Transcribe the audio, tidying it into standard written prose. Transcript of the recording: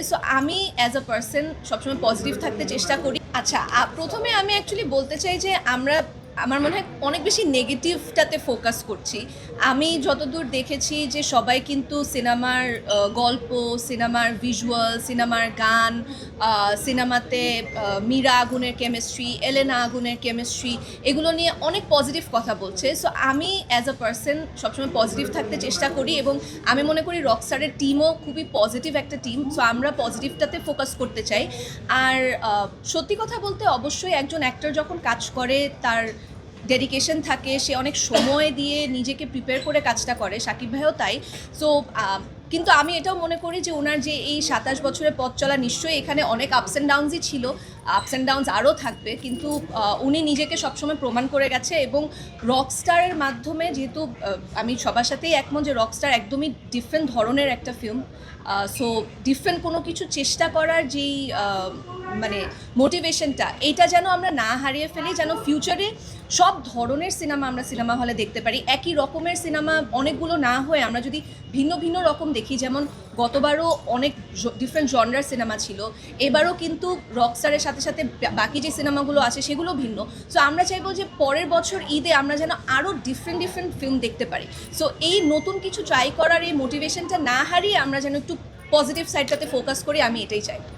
So আমি as a person সবসময় positive থাকতে চেষ্টা করি। আচ্ছা, প্রথমে আমি অ্যাকচুয়ালি বলতে চাই যে আমার মনে হয় অনেক বেশি নেগেটিভটাতে ফোকাস করছি। আমি যতদূর দেখেছি যে সবাই কিন্তু সিনেমার গল্প, সিনেমার ভিজুয়াল, সিনেমার গান, সিনেমাতে মীরা আগুনের কেমিস্ট্রি, এলেনা আগুনের কেমিস্ট্রি, এগুলো নিয়ে অনেক পজিটিভ কথা বলছে। সো আমি অ্যাজ আ পার্সন সবসময় পজিটিভ থাকতে চেষ্টা করি এবং আমি মনে করি রকস্টারের টিমও খুবই পজিটিভ একটা টিম। সো আমরা পজিটিভটাতে ফোকাস করতে চাই। আর সত্যি কথা বলতে অবশ্যই একজন অ্যাক্টর যখন কাজ করে তার ডেডিকেশন থাকে, সে অনেক সময় দিয়ে নিজেকে প্রিপেয়ার করে কাজটা করে, শাকিব ভাইও তাই। সো কিন্তু আমি এটাও মনে করি যে ওনার যে এই ২৭ বছরের পথ চলা, নিশ্চয়ই এখানে অনেক আপস অ্যান্ড ডাউনসই ছিল, আপস অ্যান্ড ডাউনস আরও থাকবে, কিন্তু উনি নিজেকে সবসময় প্রমাণ করে গেছে। এবং রকস্টারের মাধ্যমে যেহেতু আমি সবার সাথেই একমত যে রকস্টার একদমই ডিফারেন্ট ধরনের একটা ফিল্ম। সো ডিফারেন্ট কোনো কিছু চেষ্টা করার যেই মানে মোটিভেশনটা, এইটা যেন আমরা না হারিয়ে ফেলি, যেন ফিউচারে সব ধরনের সিনেমা আমরা সিনেমা হলে দেখতে পারি। একই রকমের সিনেমা অনেকগুলো না হয়ে আমরা যদি ভিন্ন ভিন্ন রকম দেখি, যেমন গতবারও অনেক ডিফারেন্ট জনরার সিনেমা ছিল, এবারও কিন্তু রকস্টারের সাথে সাথে বাকি যে সিনেমাগুলো আছে সেগুলো ভিন্ন। সো আমরা চাইবো যে পরের বছর ঈদে আমরা যেন আরও ডিফারেন্ট ডিফারেন্ট ফিল্ম দেখতে পারি। সো এই নতুন কিছু ট্রাই করার এই মোটিভেশনটা না হারিয়ে আমরা যেন একটু পজিটিভ সাইডটাতে ফোকাস করি, আমি এটাই চাই।